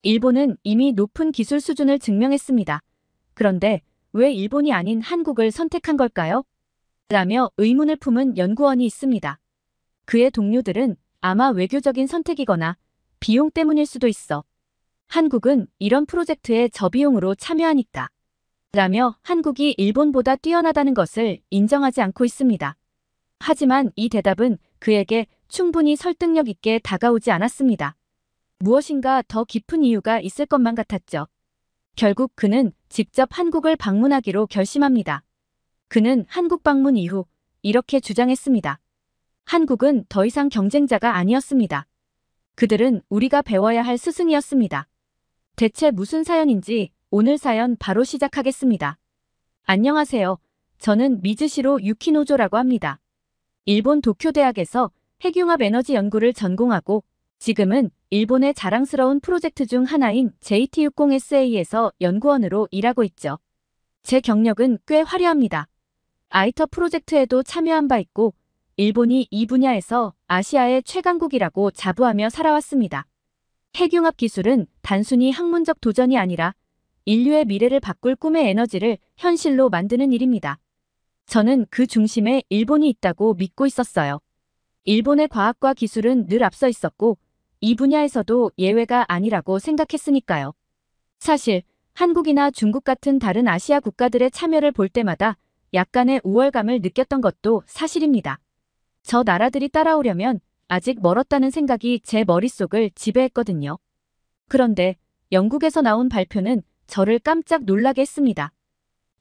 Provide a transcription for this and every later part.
일본은 이미 높은 기술 수준을 증명했습니다. 그런데 왜 일본이 아닌 한국을 선택한 걸까요? 라며 의문을 품은 연구원이 있습니다. 그의 동료들은 아마 외교적인 선택이거나 비용 때문일 수도 있어. 한국은 이런 프로젝트에 저비용으로 참여하니까. 라며 한국이 일본보다 뛰어나다는 것을 인정하지 않고 있습니다. 하지만 이 대답은 그에게 충분히 설득력 있게 다가오지 않았습니다. 무엇인가 더 깊은 이유가 있을 것만 같았죠. 결국 그는 직접 한국을 방문하기로 결심합니다. 그는 한국 방문 이후 이렇게 주장했습니다. 한국은 더 이상 경쟁자가 아니었습니다. 그들은 우리가 배워야 할 스승이었습니다. 대체 무슨 사연인지 오늘 사연 바로 시작하겠습니다. 안녕하세요. 저는 미즈시로 유키노조라고 합니다. 일본 도쿄대학에서 핵융합 에너지 연구를 전공하고 지금은 일본의 자랑스러운 프로젝트 중 하나인 JT60SA에서 연구원으로 일하고 있죠. 제 경력은 꽤 화려합니다. 아이터 프로젝트에도 참여한 바 있고 일본이 이 분야에서 아시아의 최강국이라고 자부하며 살아왔습니다. 핵융합 기술은 단순히 학문적 도전이 아니라 인류의 미래를 바꿀 꿈의 에너지를 현실로 만드는 일입니다. 저는 그 중심에 일본이 있다고 믿고 있었어요. 일본의 과학과 기술은 늘 앞서 있었고 이 분야에서도 예외가 아니라고 생각했으니까요. 사실 한국이나 중국 같은 다른 아시아 국가들의 참여를 볼 때마다 약간의 우월감을 느꼈던 것도 사실입니다. 저 나라들이 따라오려면 아직 멀었다는 생각이 제 머릿속을 지배했거든요. 그런데 영국에서 나온 발표는 저를 깜짝 놀라게 했습니다.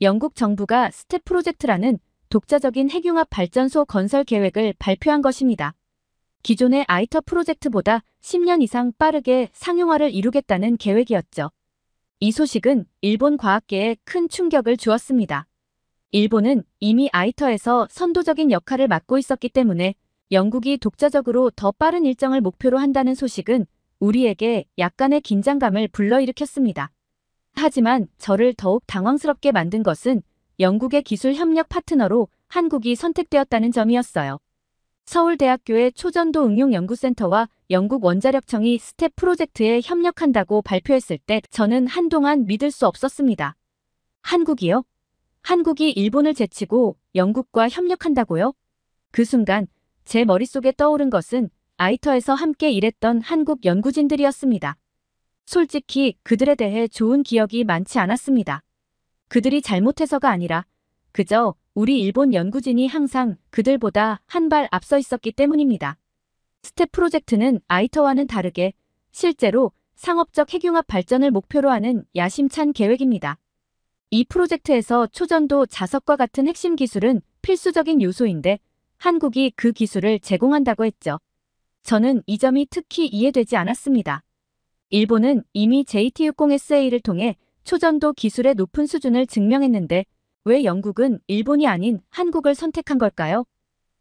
영국 정부가 스텝 프로젝트라는 독자적인 핵융합 발전소 건설 계획을 발표한 것입니다. 기존의 아이터 프로젝트보다 10년 이상 빠르게 상용화를 이루겠다는 계획이었죠. 이 소식은 일본 과학계에 큰 충격을 주었습니다. 일본은 이미 아이터에서 선도적인 역할을 맡고 있었기 때문에 영국이 독자적으로 더 빠른 일정을 목표로 한다는 소식은 우리에게 약간의 긴장감을 불러일으켰습니다. 하지만 저를 더욱 당황스럽게 만든 것은 영국의 기술 협력 파트너로 한국이 선택되었다는 점이었어요. 서울대학교의 초전도 응용연구센터와 영국 원자력청이 스텝 프로젝트에 협력한다고 발표했을 때 저는 한동안 믿을 수 없었습니다. 한국이요? 한국이 일본을 제치고 영국과 협력한다고요? 그 순간 제 머릿속에 떠오른 것은 아이터에서 함께 일했던 한국 연구진들이었습니다. 솔직히 그들에 대해 좋은 기억이 많지 않았습니다. 그들이 잘못해서가 아니라 그저 우리 일본 연구진이 항상 그들보다 한 발 앞서 있었기 때문입니다. 스텝 프로젝트는 아이터와는 다르게 실제로 상업적 핵융합 발전을 목표로 하는 야심찬 계획입니다. 이 프로젝트에서 초전도 자석과 같은 핵심 기술은 필수적인 요소인데 한국이 그 기술을 제공한다고 했죠. 저는 이 점이 특히 이해되지 않았습니다. 일본은 이미 JT60SA를 통해 초전도 기술의 높은 수준을 증명했는데 왜 영국은 일본이 아닌 한국을 선택한 걸까요?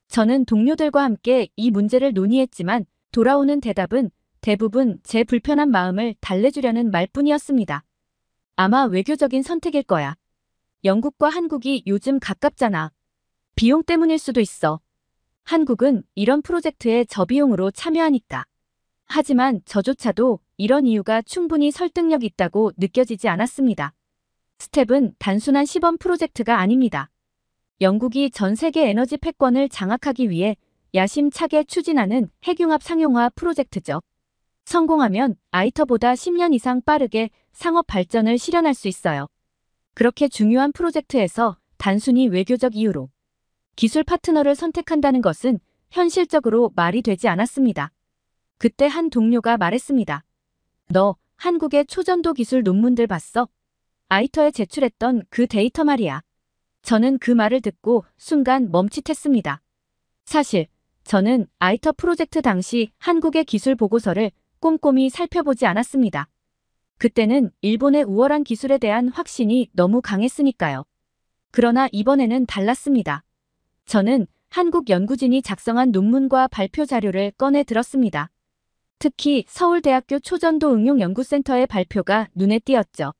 저는 동료들과 함께 이 문제를 논의했지만 돌아오는 대답은 대부분 제 불편한 마음을 달래주려는 말뿐이었습니다. 아마 외교적인 선택일 거야. 영국과 한국이 요즘 가깝잖아. 비용 때문일 수도 있어. 한국은 이런 프로젝트에 저비용으로 참여하니까. 하지만 저조차도 이런 이유가 충분히 설득력 있다고 느껴지지 않았습니다. 스텝은 단순한 시범 프로젝트가 아닙니다. 영국이 전 세계 에너지 패권을 장악하기 위해 야심차게 추진하는 핵융합 상용화 프로젝트죠. 성공하면 아이터보다 10년 이상 빠르게 상업 발전을 실현할 수 있어요. 그렇게 중요한 프로젝트에서 단순히 외교적 이유로 기술 파트너를 선택한다는 것은 현실적으로 말이 되지 않았습니다. 그때 한 동료가 말했습니다. 너 한국의 초전도 기술 논문들 봤어? 아이터에 제출했던 그 데이터 말이야. 저는 그 말을 듣고 순간 멈칫했습니다. 사실 저는 아이터 프로젝트 당시 한국의 기술 보고서를 꼼꼼히 살펴보지 않았습니다. 그때는 일본의 우월한 기술에 대한 확신이 너무 강했으니까요. 그러나 이번에는 달랐습니다. 저는 한국 연구진이 작성한 논문과 발표 자료를 꺼내 들었습니다. 특히 서울대학교 초전도 응용연구센터의 발표가 눈에 띄었죠.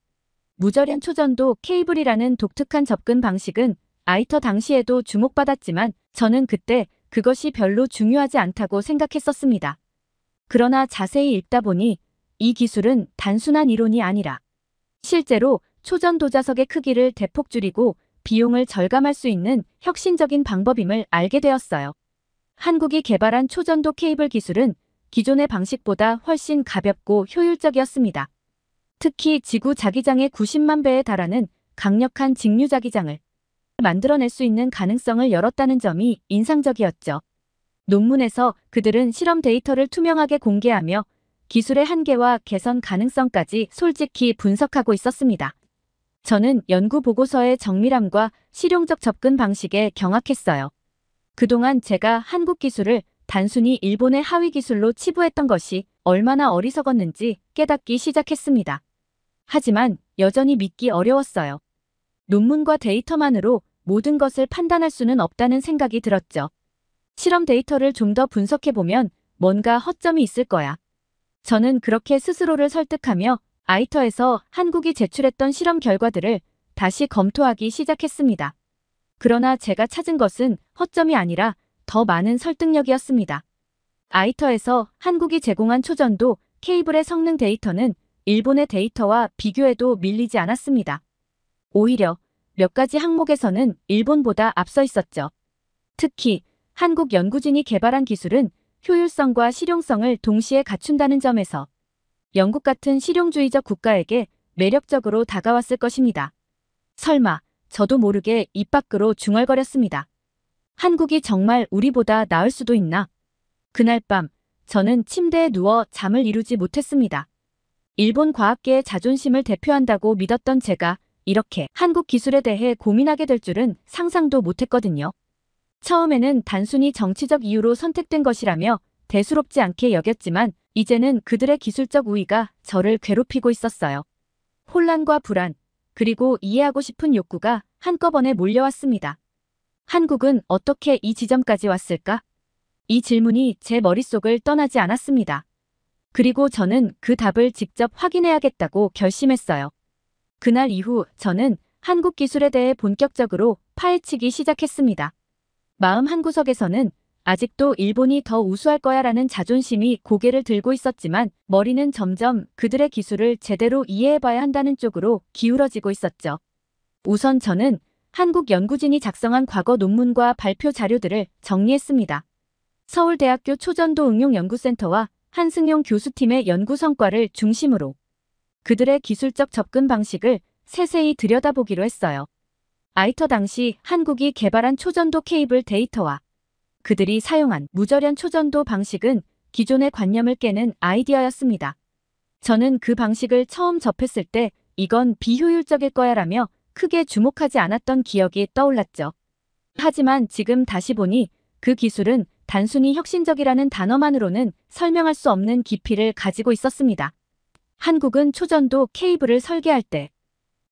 무절연 초전도 케이블이라는 독특한 접근 방식은 아이터 당시에도 주목받았지만 저는 그때 그것이 별로 중요하지 않다고 생각했었습니다. 그러나 자세히 읽다 보니 이 기술은 단순한 이론이 아니라 실제로 초전도자석의 크기를 대폭 줄이고 비용을 절감할 수 있는 혁신적인 방법임을 알게 되었어요. 한국이 개발한 초전도 케이블 기술은 기존의 방식보다 훨씬 가볍고 효율적이었습니다. 특히 지구 자기장의 90만 배에 달하는 강력한 직류 자기장을 만들어낼 수 있는 가능성을 열었다는 점이 인상적이었죠. 논문에서 그들은 실험 데이터를 투명하게 공개하며 기술의 한계와 개선 가능성까지 솔직히 분석하고 있었습니다. 저는 연구 보고서의 정밀함과 실용적 접근 방식에 경악했어요. 그동안 제가 한국 기술을 단순히 일본의 하위 기술로 치부했던 것이 얼마나 어리석었는지 깨닫기 시작했습니다. 하지만 여전히 믿기 어려웠어요. 논문과 데이터만으로 모든 것을 판단할 수는 없다는 생각이 들었죠. 실험 데이터를 좀 더 분석해보면 뭔가 허점이 있을 거야. 저는 그렇게 스스로를 설득하며 아이터에서 한국이 제출했던 실험 결과들을 다시 검토하기 시작했습니다. 그러나 제가 찾은 것은 허점이 아니라 더 많은 설득력이었습니다. 아이터에서 한국이 제공한 초전도 케이블의 성능 데이터는 일본의 데이터와 비교해도 밀리지 않았습니다. 오히려 몇 가지 항목에서는 일본보다 앞서 있었죠. 특히 한국 연구진이 개발한 기술은 효율성과 실용성을 동시에 갖춘다는 점에서 영국 같은 실용주의적 국가에게 매력적으로 다가왔을 것입니다. 설마 저도 모르게 입 밖으로 중얼거렸습니다. 한국이 정말 우리보다 나을 수도 있나? 그날 밤 저는 침대에 누워 잠을 이루지 못했습니다. 일본 과학계의 자존심을 대표한다고 믿었던 제가 이렇게 한국 기술에 대해 고민하게 될 줄은 상상도 못했거든요. 처음에는 단순히 정치적 이유로 선택된 것이라며 대수롭지 않게 여겼지만 이제는 그들의 기술적 우위가 저를 괴롭히고 있었어요. 혼란과 불안, 그리고 이해하고 싶은 욕구가 한꺼번에 몰려왔습니다. 한국은 어떻게 이 지점까지 왔을까? 이 질문이 제 머릿속을 떠나지 않았습니다. 그리고 저는 그 답을 직접 확인해야겠다고 결심했어요. 그날 이후 저는 한국 기술에 대해 본격적으로 파헤치기 시작했습니다. 마음 한구석에서는 아직도 일본이 더 우수할 거야라는 자존심이 고개를 들고 있었지만 머리는 점점 그들의 기술을 제대로 이해해봐야 한다는 쪽으로 기울어지고 있었죠. 우선 저는 한국 연구진이 작성한 과거 논문과 발표 자료들을 정리했습니다. 서울대학교 초전도 응용연구센터와 한승용 교수팀의 연구 성과를 중심으로 그들의 기술적 접근 방식을 세세히 들여다보기로 했어요. 아이터 당시 한국이 개발한 초전도 케이블 데이터와 그들이 사용한 무절연 초전도 방식은 기존의 관념을 깨는 아이디어였습니다. 저는 그 방식을 처음 접했을 때 이건 비효율적일 거야라며 크게 주목하지 않았던 기억이 떠올랐죠. 하지만 지금 다시 보니 그 기술은 단순히 혁신적이라는 단어만으로는 설명할 수 없는 깊이를 가지고 있었습니다. 한국은 초전도 케이블을 설계할 때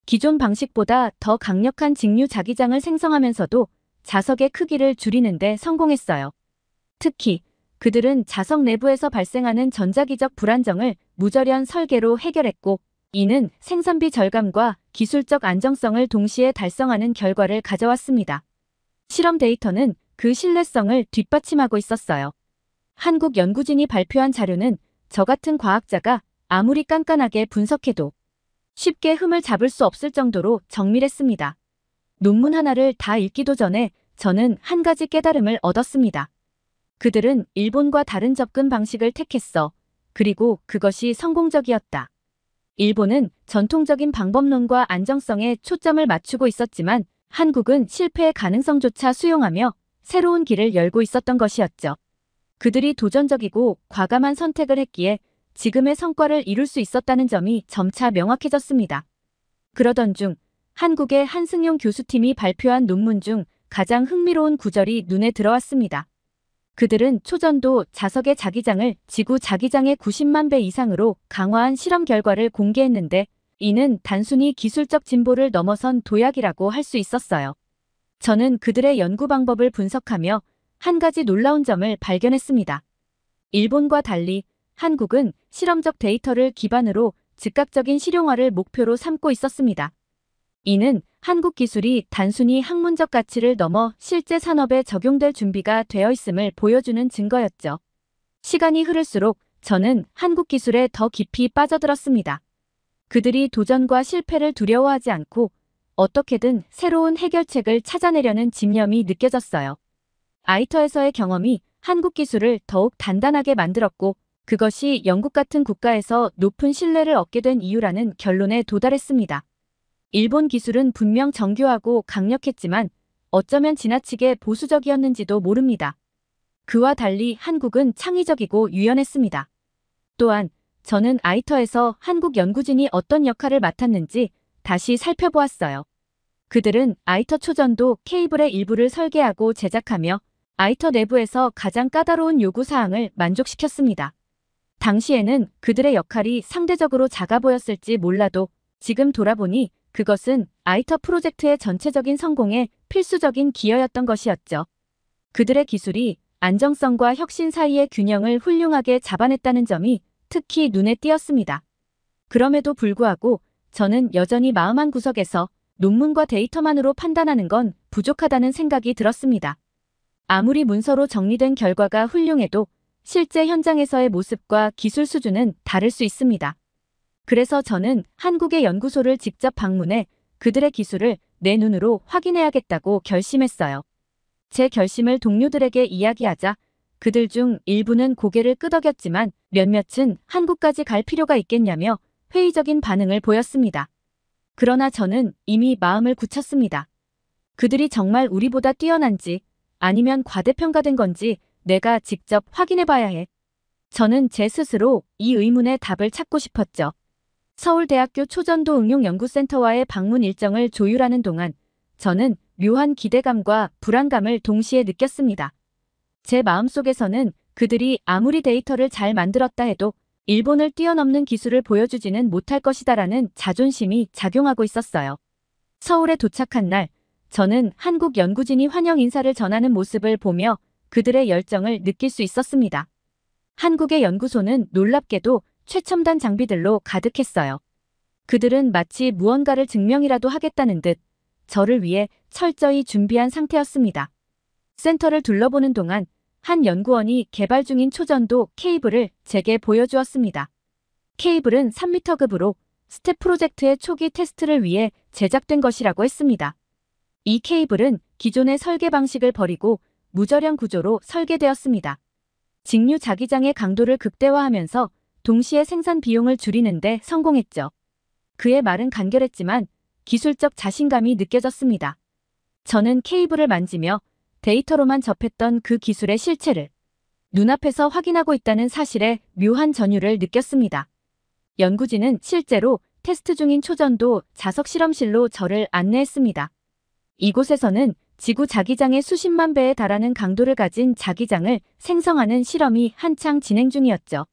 기존 방식보다 더 강력한 직류 자기장을 생성하면서도 자석의 크기를 줄이는 데 성공했어요. 특히 그들은 자석 내부에서 발생하는 전자기적 불안정을 무절연 설계로 해결했고 이는 생산비 절감과 기술적 안정성을 동시에 달성하는 결과를 가져왔습니다. 실험 데이터는 그 신뢰성을 뒷받침하고 있었어요. 한국 연구진이 발표한 자료는 저 같은 과학자가 아무리 깐깐하게 분석해도 쉽게 흠을 잡을 수 없을 정도로 정밀했습니다. 논문 하나를 다 읽기도 전에 저는 한 가지 깨달음을 얻었습니다. 그들은 일본과 다른 접근 방식을 택했어. 그리고 그것이 성공적이었다. 일본은 전통적인 방법론과 안정성에 초점을 맞추고 있었지만 한국은 실패의 가능성조차 수용하며 새로운 길을 열고 있었던 것이었죠. 그들이 도전적이고 과감한 선택을 했기에 지금의 성과를 이룰 수 있었다는 점이 점차 명확해졌습니다. 그러던 중 한국의 한승용 교수팀이 발표한 논문 중 가장 흥미로운 구절이 눈에 들어왔습니다. 그들은 초전도 자석의 자기장을 지구 자기장의 90만 배 이상으로 강화한 실험 결과를 공개했는데 이는 단순히 기술적 진보를 넘어선 도약이라고 할 수 있었어요. 저는 그들의 연구 방법을 분석하며 한 가지 놀라운 점을 발견했습니다. 일본과 달리 한국은 실험적 데이터를 기반으로 즉각적인 실용화를 목표로 삼고 있었습니다. 이는 한국 기술이 단순히 학문적 가치를 넘어 실제 산업에 적용될 준비가 되어 있음을 보여주는 증거였죠. 시간이 흐를수록 저는 한국 기술에 더 깊이 빠져들었습니다. 그들이 도전과 실패를 두려워하지 않고 어떻게든 새로운 해결책을 찾아내려는 집념이 느껴졌어요. 아이터에서의 경험이 한국 기술을 더욱 단단하게 만들었고 그것이 영국 같은 국가에서 높은 신뢰를 얻게 된 이유라는 결론에 도달했습니다. 일본 기술은 분명 정교하고 강력했지만 어쩌면 지나치게 보수적이었는지도 모릅니다. 그와 달리 한국은 창의적이고 유연했습니다. 또한 저는 아이터에서 한국 연구진이 어떤 역할을 맡았는지 다시 살펴보았어요. 그들은 아이터 초전도 케이블의 일부를 설계하고 제작하며 아이터 내부에서 가장 까다로운 요구사항을 만족시켰습니다. 당시에는 그들의 역할이 상대적으로 작아 보였을지 몰라도 지금 돌아보니 그것은 아이터 프로젝트의 전체적인 성공에 필수적인 기여였던 것이었죠. 그들의 기술이 안정성과 혁신 사이의 균형을 훌륭하게 잡아냈다는 점이 특히 눈에 띄었습니다. 그럼에도 불구하고 저는 여전히 마음 한구석에서 논문과 데이터만으로 판단하는 건 부족하다는 생각이 들었습니다. 아무리 문서로 정리된 결과가 훌륭해도 실제 현장에서의 모습과 기술 수준은 다를 수 있습니다. 그래서 저는 한국의 연구소를 직접 방문해 그들의 기술을 내 눈으로 확인해야겠다고 결심했어요. 제 결심을 동료들에게 이야기하자 그들 중 일부는 고개를 끄덕였지만 몇몇은 한국까지 갈 필요가 있겠냐며 회의적인 반응을 보였습니다. 그러나 저는 이미 마음을 굳혔습니다. 그들이 정말 우리보다 뛰어난지 아니면 과대평가된 건지 내가 직접 확인해봐야 해. 저는 제 스스로 이 의문의 답을 찾고 싶었죠. 서울대학교 초전도 응용연구센터와의 방문 일정을 조율하는 동안 저는 묘한 기대감과 불안감을 동시에 느꼈습니다. 제 마음속에서는 그들이 아무리 데이터를 잘 만들었다 해도 일본을 뛰어넘는 기술을 보여주지는 못할 것이다라는 자존심이 작용하고 있었어요. 서울에 도착한 날, 저는 한국 연구진이 환영 인사를 전하는 모습을 보며 그들의 열정을 느낄 수 있었습니다. 한국의 연구소는 놀랍게도 최첨단 장비들로 가득했어요. 그들은 마치 무언가를 증명이라도 하겠다는 듯 저를 위해 철저히 준비한 상태였습니다. 센터를 둘러보는 동안 한 연구원이 개발 중인 초전도 케이블을 제게 보여주었습니다. 케이블은 3m급으로 스텝 프로젝트의 초기 테스트를 위해 제작된 것이라고 했습니다. 이 케이블은 기존의 설계 방식을 버리고 무저령 구조로 설계되었습니다. 직류 자기장의 강도를 극대화하면서 동시에 생산 비용을 줄이는데 성공했죠. 그의 말은 간결했지만 기술적 자신감이 느껴졌습니다. 저는 케이블을 만지며 데이터로만 접했던 그 기술의 실체를 눈앞에서 확인하고 있다는 사실에 묘한 전율을 느꼈습니다. 연구진은 실제로 테스트 중인 초전도 자석 실험실로 저를 안내했습니다. 이곳에서는 지구 자기장의 수십만 배에 달하는 강도를 가진 자기장을 생성하는 실험이 한창 진행 중이었죠.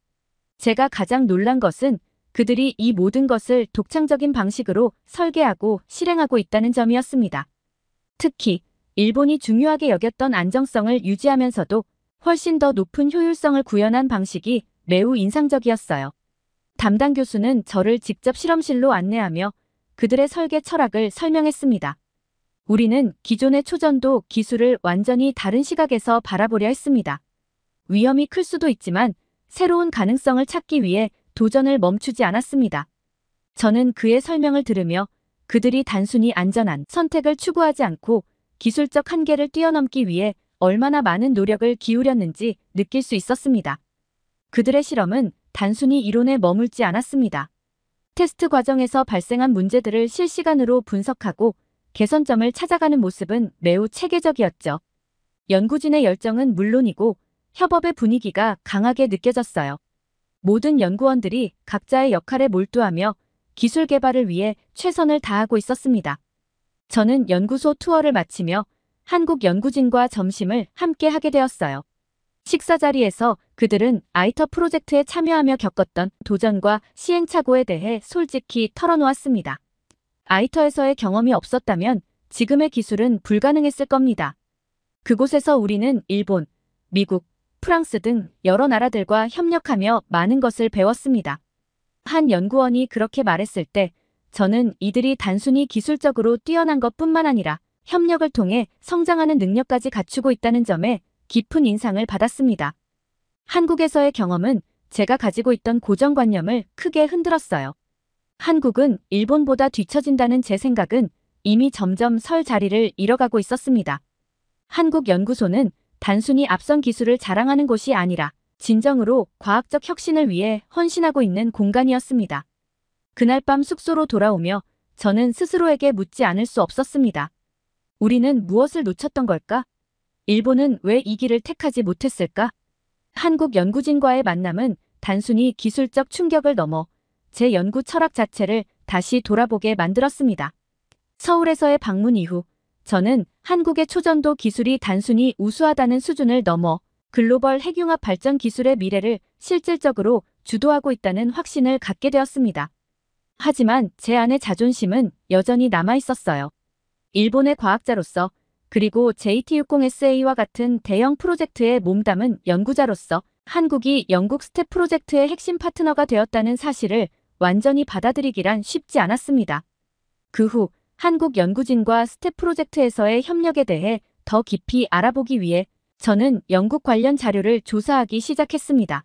제가 가장 놀란 것은 그들이 이 모든 것을 독창적인 방식으로 설계하고 실행하고 있다는 점이었습니다. 특히 일본이 중요하게 여겼던 안정성을 유지하면서도 훨씬 더 높은 효율성을 구현한 방식이 매우 인상적이었어요. 담당 교수는 저를 직접 실험실로 안내하며 그들의 설계 철학을 설명했습니다. 우리는 기존의 초전도 기술을 완전히 다른 시각에서 바라보려 했습니다. 위험이 클 수도 있지만 새로운 가능성을 찾기 위해 도전을 멈추지 않았습니다. 저는 그의 설명을 들으며 그들이 단순히 안전한 선택을 추구하지 않고 기술적 한계를 뛰어넘기 위해 얼마나 많은 노력을 기울였는지 느낄 수 있었습니다. 그들의 실험은 단순히 이론에 머물지 않았습니다. 테스트 과정에서 발생한 문제들을 실시간으로 분석하고 개선점을 찾아가는 모습은 매우 체계적이었죠. 연구진의 열정은 물론이고 협업의 분위기가 강하게 느껴졌어요. 모든 연구원들이 각자의 역할에 몰두하며 기술 개발을 위해 최선을 다하고 있었습니다. 저는 연구소 투어를 마치며 한국 연구진과 점심을 함께 하게 되었어요. 식사 자리에서 그들은 아이터 프로젝트에 참여하며 겪었던 도전과 시행착오에 대해 솔직히 털어놓았습니다. 아이터에서의 경험이 없었다면 지금의 기술은 불가능했을 겁니다. 그곳에서 우리는 일본, 미국, 프랑스 등 여러 나라들과 협력하며 많은 것을 배웠습니다. 한 연구원이 그렇게 말했을 때 저는 이들이 단순히 기술적으로 뛰어난 것뿐만 아니라 협력을 통해 성장하는 능력까지 갖추고 있다는 점에 깊은 인상을 받았습니다. 한국에서의 경험은 제가 가지고 있던 고정관념을 크게 흔들었어요. 한국은 일본보다 뒤처진다는 제 생각은 이미 점점 설 자리를 잃어가고 있었습니다. 한국연구소는 단순히 앞선 기술을 자랑하는 곳이 아니라 진정으로 과학적 혁신을 위해 헌신하고 있는 공간이었습니다. 그날 밤 숙소로 돌아오며 저는 스스로에게 묻지 않을 수 없었습니다. 우리는 무엇을 놓쳤던 걸까? 일본은 왜 이 길을 택하지 못했을까? 한국 연구진과의 만남은 단순히 기술적 충격을 넘어 제 연구 철학 자체를 다시 돌아보게 만들었습니다. 서울에서의 방문 이후 저는 한국의 초전도 기술이 단순히 우수하다는 수준을 넘어 글로벌 핵융합 발전 기술의 미래를 실질적으로 주도하고 있다는 확신을 갖게 되었습니다. 하지만 제 안의 자존심은 여전히 남아 있었어요. 일본의 과학자로서 그리고 JT60SA와 같은 대형 프로젝트에 몸담은 연구자로서 한국이 영국 스텝 프로젝트의 핵심 파트너가 되었다는 사실을 완전히 받아들이기란 쉽지 않았습니다. 그 후 한국 연구진과 스텝 프로젝트에서의 협력에 대해 더 깊이 알아보기 위해 저는 영국 관련 자료를 조사하기 시작했습니다.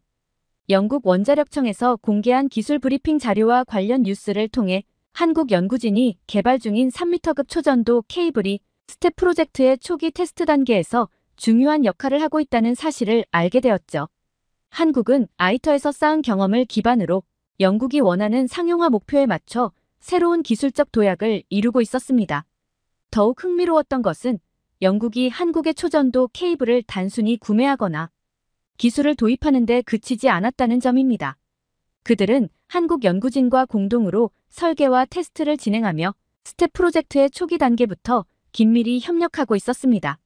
영국 원자력청에서 공개한 기술 브리핑 자료와 관련 뉴스를 통해 한국 연구진이 개발 중인 3m급 초전도 케이블이 스텝 프로젝트의 초기 테스트 단계에서 중요한 역할을 하고 있다는 사실을 알게 되었죠. 한국은 아이터에서 쌓은 경험을 기반으로 영국이 원하는 상용화 목표에 맞춰 새로운 기술적 도약을 이루고 있었습니다. 더욱 흥미로웠던 것은 영국이 한국의 초전도 케이블을 단순히 구매하거나 기술을 도입하는 데 그치지 않았다는 점입니다. 그들은 한국 연구진과 공동으로 설계와 테스트를 진행하며 스텝 프로젝트의 초기 단계부터 긴밀히 협력하고 있었습니다.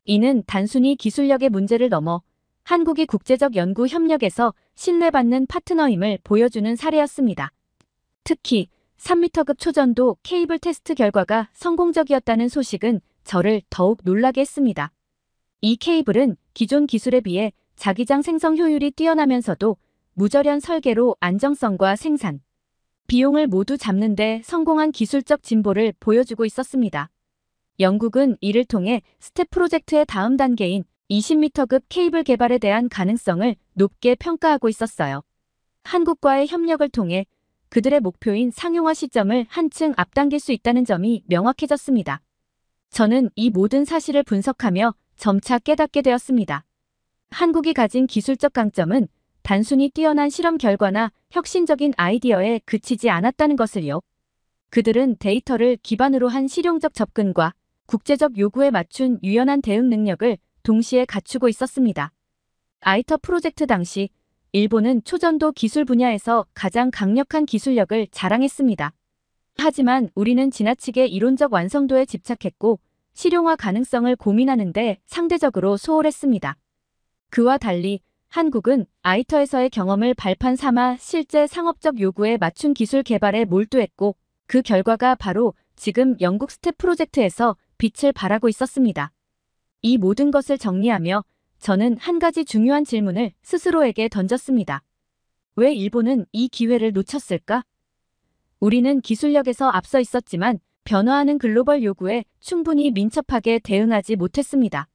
이는 단순히 기술력의 문제를 넘어 한국이 국제적 연구 협력에서 신뢰받는 파트너임을 보여주는 사례였습니다. 특히 3m급 초전도 케이블 테스트 결과가 성공적이었다는 소식은 저를 더욱 놀라게 했습니다. 이 케이블은 기존 기술에 비해 자기장 생성 효율이 뛰어나면서도 무절연 설계로 안정성과 생산, 비용을 모두 잡는 데 성공한 기술적 진보를 보여주고 있었습니다. 영국은 이를 통해 스텝 프로젝트의 다음 단계인 20m급 케이블 개발에 대한 가능성을 높게 평가하고 있었어요. 한국과의 협력을 통해 그들의 목표인 상용화 시점을 한층 앞당길 수 있다는 점이 명확해졌습니다. 저는 이 모든 사실을 분석하며 점차 깨닫게 되었습니다. 한국이 가진 기술적 강점은 단순히 뛰어난 실험 결과나 혁신적인 아이디어에 그치지 않았다는 것을요. 그들은 데이터를 기반으로 한 실용적 접근과 국제적 요구에 맞춘 유연한 대응 능력을 동시에 갖추고 있었습니다. 아이터 프로젝트 당시 일본은 초전도 기술 분야에서 가장 강력한 기술력을 자랑했습니다. 하지만 우리는 지나치게 이론적 완성도에 집착했고 실용화 가능성을 고민하는데 상대적으로 소홀했습니다. 그와 달리 한국은 아이터에서의 경험을 발판 삼아 실제 상업적 요구에 맞춘 기술 개발에 몰두했고 그 결과가 바로 지금 영국 스텝 프로젝트에서 빛을 발하고 있었습니다. 이 모든 것을 정리하며 저는 한 가지 중요한 질문을 스스로에게 던졌습니다. 왜 일본은 이 기회를 놓쳤을까? 우리는 기술력에서 앞서 있었지만 변화하는 글로벌 요구에 충분히 민첩하게 대응하지 못했습니다.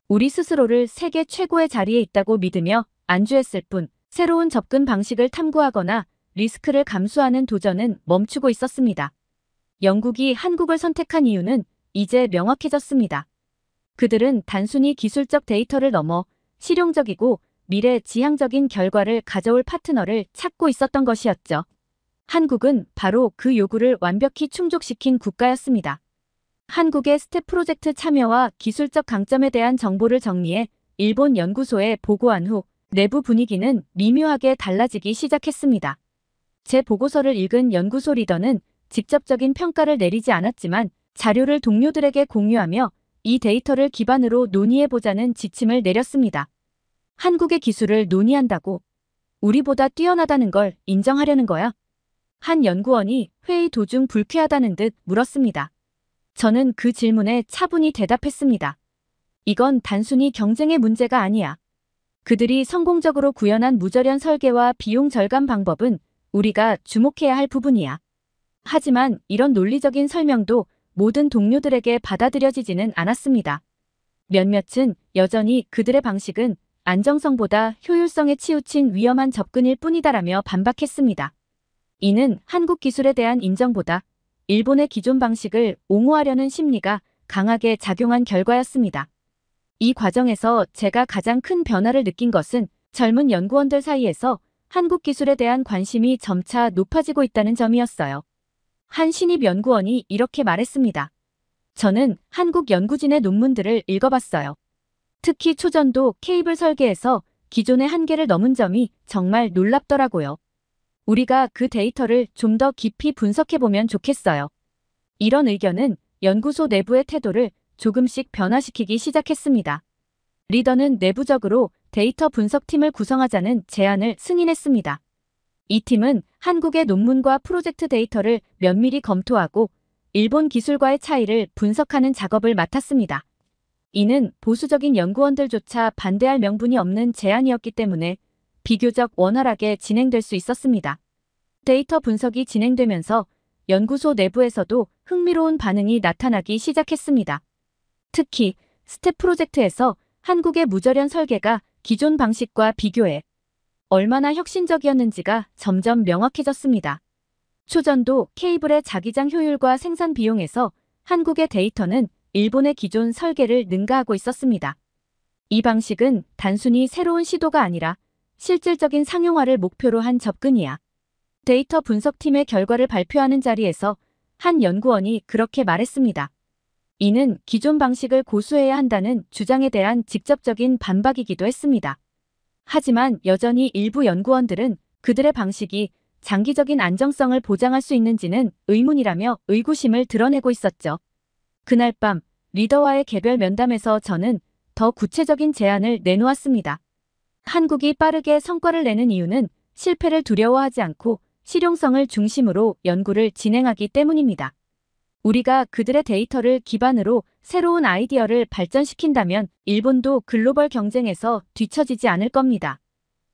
우리 스스로를 세계 최고의 자리에 있다고 믿으며 안주했을 뿐 새로운 접근 방식을 탐구하거나 리스크를 감수하는 도전은 멈추고 있었습니다. 영국이 한국을 선택한 이유는 이제 명확해졌습니다. 그들은 단순히 기술적 데이터를 넘어 실용적이고 미래 지향적인 결과를 가져올 파트너를 찾고 있었던 것이었죠. 한국은 바로 그 요구를 완벽히 충족시킨 국가였습니다. 한국의 스텝 프로젝트 참여와 기술적 강점에 대한 정보를 정리해 일본 연구소에 보고한 후 내부 분위기는 미묘하게 달라지기 시작했습니다. 제 보고서를 읽은 연구소 리더는 직접적인 평가를 내리지 않았지만 자료를 동료들에게 공유하며 이 데이터를 기반으로 논의해보자는 지침을 내렸습니다. 한국의 기술을 논의한다고 우리보다 뛰어나다는 걸 인정하려는 거야? 한 연구원이 회의 도중 불쾌하다는 듯 물었습니다. 저는 그 질문에 차분히 대답했습니다. 이건 단순히 경쟁의 문제가 아니야. 그들이 성공적으로 구현한 무절연 설계와 비용 절감 방법은 우리가 주목해야 할 부분이야. 하지만 이런 논리적인 설명도 모든 동료들에게 받아들여지지는 않았습니다. 몇몇은 여전히 그들의 방식은 안정성보다 효율성에 치우친 위험한 접근일 뿐이다라며 반박했습니다. 이는 한국 기술에 대한 인정보다 일본의 기존 방식을 옹호하려는 심리가 강하게 작용한 결과였습니다. 이 과정에서 제가 가장 큰 변화를 느낀 것은 젊은 연구원들 사이에서 한국 기술에 대한 관심이 점차 높아지고 있다는 점이었어요. 한 신입 연구원이 이렇게 말했습니다. 저는 한국 연구진의 논문들을 읽어봤어요. 특히 초전도 케이블 설계에서 기존의 한계를 넘은 점이 정말 놀랍더라고요. 우리가 그 데이터를 좀 더 깊이 분석해보면 좋겠어요. 이런 의견은 연구소 내부의 태도를 조금씩 변화시키기 시작했습니다. 리더는 내부적으로 데이터 분석팀을 구성하자는 제안을 승인했습니다. 이 팀은 한국의 논문과 프로젝트 데이터를 면밀히 검토하고 일본 기술과의 차이를 분석하는 작업을 맡았습니다. 이는 보수적인 연구원들조차 반대할 명분이 없는 제안이었기 때문에 비교적 원활하게 진행될 수 있었습니다. 데이터 분석이 진행되면서 연구소 내부에서도 흥미로운 반응이 나타나기 시작했습니다. 특히 스텝 프로젝트에서 한국의 무절연 설계가 기존 방식과 비교해 얼마나 혁신적이었는지가 점점 명확해졌습니다. 초전도 케이블의 자기장 효율과 생산 비용에서 한국의 데이터는 일본의 기존 설계를 능가하고 있었습니다. 이 방식은 단순히 새로운 시도가 아니라 실질적인 상용화를 목표로 한 접근이야. 데이터 분석팀의 결과를 발표하는 자리에서 한 연구원이 그렇게 말했습니다. 이는 기존 방식을 고수해야 한다는 주장에 대한 직접적인 반박이기도 했습니다. 하지만 여전히 일부 연구원들은 그들의 방식이 장기적인 안정성을 보장할 수 있는지는 의문이라며 의구심을 드러내고 있었죠. 그날 밤 리더와의 개별 면담에서 저는 더 구체적인 제안을 내놓았습니다. 한국이 빠르게 성과를 내는 이유는 실패를 두려워하지 않고 실용성을 중심으로 연구를 진행하기 때문입니다. 우리가 그들의 데이터를 기반으로 새로운 아이디어를 발전시킨다면 일본도 글로벌 경쟁에서 뒤처지지 않을 겁니다.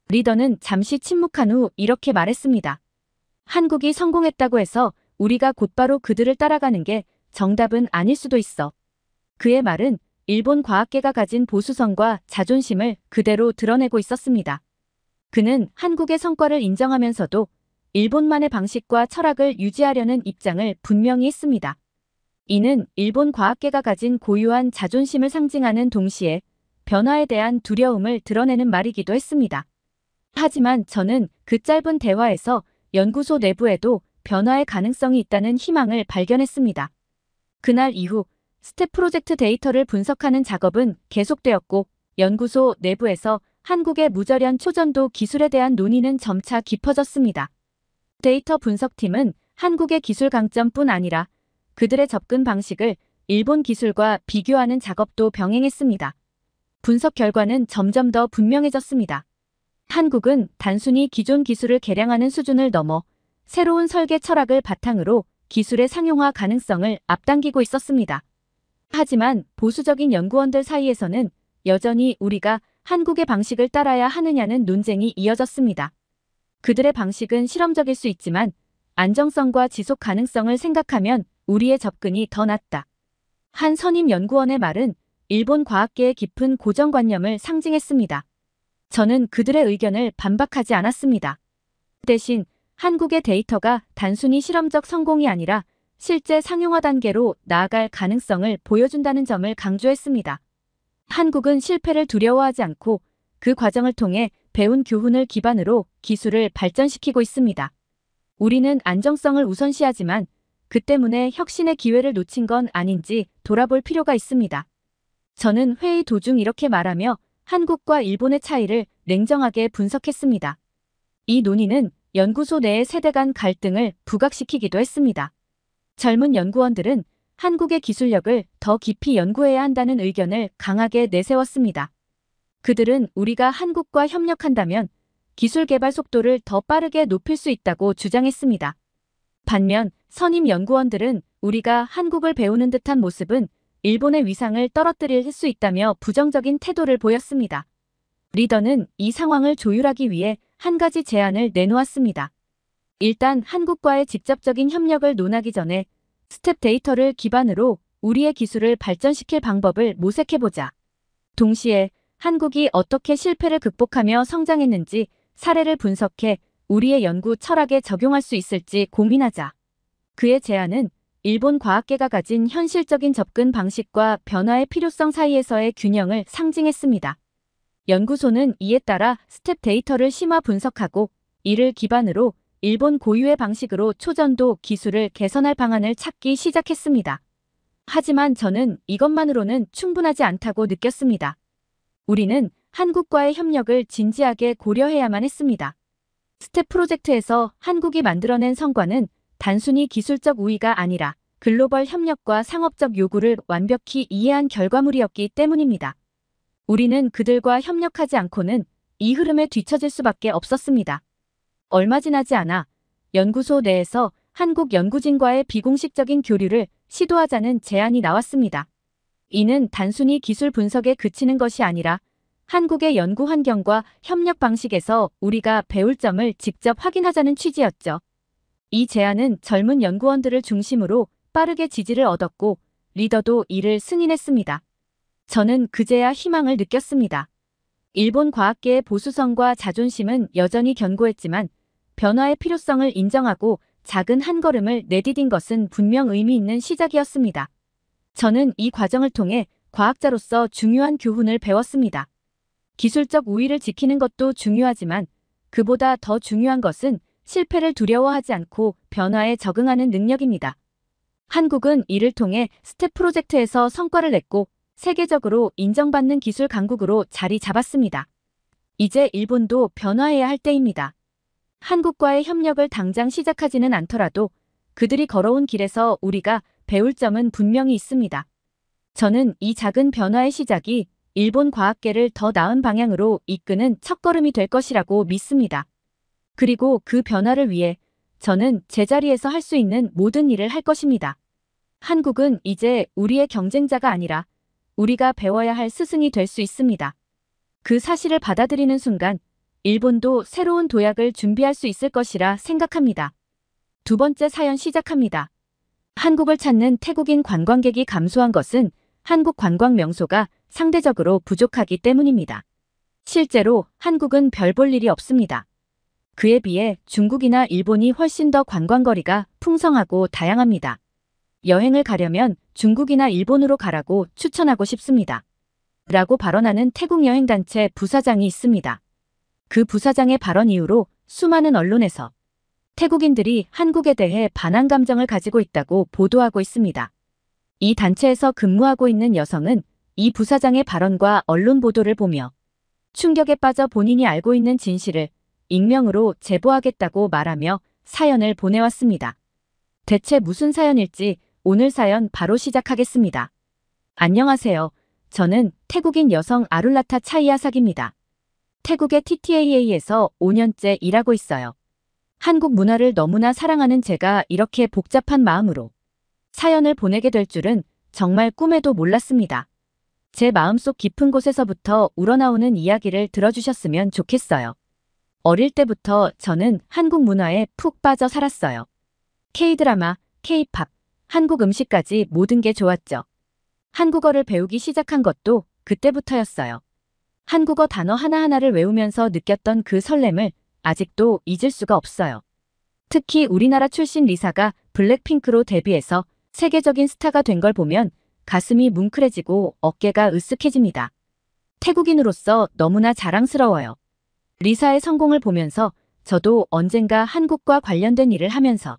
리더는 잠시 침묵한 후 이렇게 말했습니다. 한국이 성공했다고 해서 우리가 곧바로 그들을 따라가는 게 정답은 아닐 수도 있어. 그의 말은 일본 과학계가 가진 보수성과 자존심을 그대로 드러내고 있었습니다. 그는 한국의 성과를 인정하면서도 일본만의 방식과 철학을 유지하려는 입장을 분명히 했습니다. 이는 일본 과학계가 가진 고유한 자존심을 상징하는 동시에 변화에 대한 두려움을 드러내는 말이기도 했습니다. 하지만 저는 그 짧은 대화에서 연구소 내부에도 변화의 가능성이 있다는 희망을 발견했습니다. 그날 이후 스텝 프로젝트 데이터를 분석하는 작업은 계속되었고 연구소 내부에서 한국의 무절연 초전도 기술에 대한 논의는 점차 깊어졌습니다. 데이터 분석팀은 한국의 기술 강점뿐 아니라 그들의 접근 방식을 일본 기술과 비교하는 작업도 병행했습니다. 분석 결과는 점점 더 분명해졌습니다. 한국은 단순히 기존 기술을 개량하는 수준을 넘어 새로운 설계 철학을 바탕으로 기술의 상용화 가능성을 앞당기고 있었습니다. 하지만 보수적인 연구원들 사이에서는 여전히 우리가 한국의 방식을 따라야 하느냐는 논쟁이 이어졌습니다. 그들의 방식은 실험적일 수 있지만 안정성과 지속 가능성을 생각하면 우리의 접근이 더 낫다. 한 선임 연구원의 말은 일본 과학계의 깊은 고정관념을 상징했습니다. 저는 그들의 의견을 반박하지 않았습니다. 대신 한국의 데이터가 단순히 실험적 성공이 아니라 실제 상용화 단계로 나아갈 가능성을 보여준다는 점을 강조했습니다. 한국은 실패를 두려워하지 않고 그 과정을 통해 배운 교훈을 기반으로 기술을 발전시키고 있습니다. 우리는 안정성을 우선시하지만 그 때문에 혁신의 기회를 놓친 건 아닌지 돌아볼 필요가 있습니다. 저는 회의 도중 이렇게 말하며 한국과 일본의 차이를 냉정하게 분석했습니다. 이 논의는 연구소 내의 세대 간 갈등을 부각시키기도 했습니다. 젊은 연구원들은 한국의 기술력을 더 깊이 연구해야 한다는 의견을 강하게 내세웠습니다. 그들은 우리가 한국과 협력한다면 기술 개발 속도를 더 빠르게 높일 수 있다고 주장했습니다. 반면 선임 연구원들은 우리가 한국을 배우는 듯한 모습은 일본의 위상을 떨어뜨릴 수 있다며 부정적인 태도를 보였습니다. 리더는 이 상황을 조율하기 위해 한 가지 제안을 내놓았습니다. 일단 한국과의 직접적인 협력을 논하기 전에 스텝 데이터를 기반으로 우리의 기술을 발전시킬 방법을 모색해보자. 동시에 한국이 어떻게 실패를 극복하며 성장했는지 사례를 분석해 우리의 연구 철학에 적용할 수 있을지 고민하자. 그의 제안은 일본 과학계가 가진 현실적인 접근 방식과 변화의 필요성 사이에서의 균형을 상징했습니다. 연구소는 이에 따라 스텝 데이터를 심화 분석하고 이를 기반으로 일본 고유의 방식으로 초전도 기술을 개선할 방안을 찾기 시작했습니다. 하지만 저는 이것만으로는 충분하지 않다고 느꼈습니다. 우리는 한국과의 협력을 진지하게 고려해야만 했습니다. 스텝 프로젝트에서 한국이 만들어낸 성과는 단순히 기술적 우위가 아니라 글로벌 협력과 상업적 요구를 완벽히 이해한 결과물이었기 때문입니다. 우리는 그들과 협력하지 않고는 이 흐름에 뒤처질 수밖에 없었습니다. 얼마 지나지 않아 연구소 내에서 한국 연구진과의 비공식적인 교류를 시도하자는 제안이 나왔습니다. 이는 단순히 기술 분석에 그치는 것이 아니라 한국의 연구 환경과 협력 방식에서 우리가 배울 점을 직접 확인하자는 취지였죠. 이 제안은 젊은 연구원들을 중심으로 빠르게 지지를 얻었고 리더도 이를 승인했습니다. 저는 그제야 희망을 느꼈습니다. 일본 과학계의 보수성과 자존심은 여전히 견고했지만 변화의 필요성을 인정하고 작은 한 걸음을 내디딘 것은 분명 의미 있는 시작이었습니다. 저는 이 과정을 통해 과학자로서 중요한 교훈을 배웠습니다. 기술적 우위를 지키는 것도 중요하지만 그보다 더 중요한 것은 실패를 두려워하지 않고 변화에 적응하는 능력입니다. 한국은 이를 통해 스텝 프로젝트에서 성과를 냈고 세계적으로 인정받는 기술 강국으로 자리 잡았습니다. 이제 일본도 변화해야 할 때입니다. 한국과의 협력을 당장 시작하지는 않더라도 그들이 걸어온 길에서 우리가 배울 점은 분명히 있습니다. 저는 이 작은 변화의 시작이 일본 과학계를 더 나은 방향으로 이끄는 첫걸음이 될 것이라고 믿습니다. 그리고 그 변화를 위해 저는 제자리에서 할 수 있는 모든 일을 할 것입니다. 한국은 이제 우리의 경쟁자가 아니라 우리가 배워야 할 스승이 될 수 있습니다. 그 사실을 받아들이는 순간 일본도 새로운 도약을 준비할 수 있을 것이라 생각합니다. 두 번째 사연 시작합니다. 한국을 찾는 태국인 관광객이 감소한 것은 한국 관광 명소가 상대적으로 부족하기 때문입니다. 실제로 한국은 별 볼 일이 없습니다. 그에 비해 중국이나 일본이 훨씬 더 관광거리가 풍성하고 다양합니다. 여행을 가려면 중국이나 일본으로 가라고 추천하고 싶습니다. 라고 발언하는 태국 여행단체 부사장이 있습니다. 그 부사장의 발언 이후로 수많은 언론에서 태국인들이 한국에 대해 반한 감정을 가지고 있다고 보도하고 있습니다. 이 단체에서 근무하고 있는 여성은 이 부사장의 발언과 언론 보도를 보며 충격에 빠져 본인이 알고 있는 진실을 익명으로 제보하겠다고 말하며 사연을 보내왔습니다. 대체 무슨 사연일지 오늘 사연 바로 시작하겠습니다. 안녕하세요. 저는 태국인 여성 아룰라타 차이아삭입니다. 태국의 TTAA에서 5년째 일하고 있어요. 한국 문화를 너무나 사랑하는 제가 이렇게 복잡한 마음으로 사연을 보내게 될 줄은 정말 꿈에도 몰랐습니다. 제 마음속 깊은 곳에서부터 우러나오는 이야기를 들어주셨으면 좋겠어요. 어릴 때부터 저는 한국 문화에 푹 빠져 살았어요. K-드라마, K-팝, 한국 음식까지 모든 게 좋았죠. 한국어를 배우기 시작한 것도 그때부터였어요. 한국어 단어 하나하나를 외우면서 느꼈던 그 설렘을 아직도 잊을 수가 없어요. 특히 우리나라 출신 리사가 블랙핑크로 데뷔해서 세계적인 스타가 된 걸 보면 가슴이 뭉클해지고 어깨가 으쓱해집니다. 태국인으로서 너무나 자랑스러워요. 리사의 성공을 보면서 저도 언젠가 한국과 관련된 일을 하면서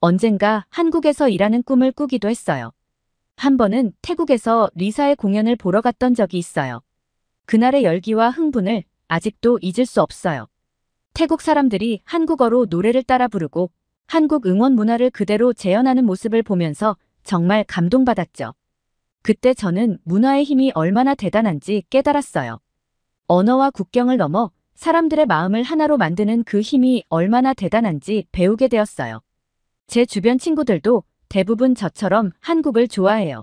언젠가 한국에서 일하는 꿈을 꾸기도 했어요. 한 번은 태국에서 리사의 공연을 보러 갔던 적이 있어요. 그날의 열기와 흥분을 아직도 잊을 수 없어요. 태국 사람들이 한국어로 노래를 따라 부르고 한국 응원 문화를 그대로 재현하는 모습을 보면서 정말 감동받았죠. 그때 저는 문화의 힘이 얼마나 대단한지 깨달았어요. 언어와 국경을 넘어 사람들의 마음을 하나로 만드는 그 힘이 얼마나 대단한지 배우게 되었어요. 제 주변 친구들도 대부분 저처럼 한국을 좋아해요.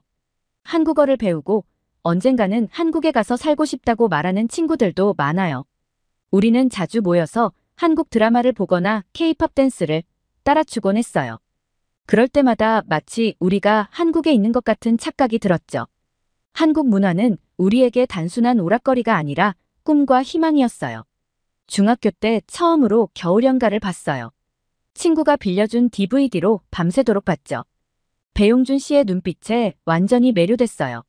한국어를 배우고 언젠가는 한국에 가서 살고 싶다고 말하는 친구들도 많아요. 우리는 자주 모여서 한국 드라마를 보거나 K-팝 댄스를 따라추곤 했어요. 그럴 때마다 마치 우리가 한국에 있는 것 같은 착각이 들었죠. 한국 문화는 우리에게 단순한 오락거리가 아니라 꿈과 희망이었어요. 중학교 때 처음으로 겨울연가를 봤어요. 친구가 빌려준 DVD로 밤새도록 봤죠. 배용준 씨의 눈빛에 완전히 매료됐어요.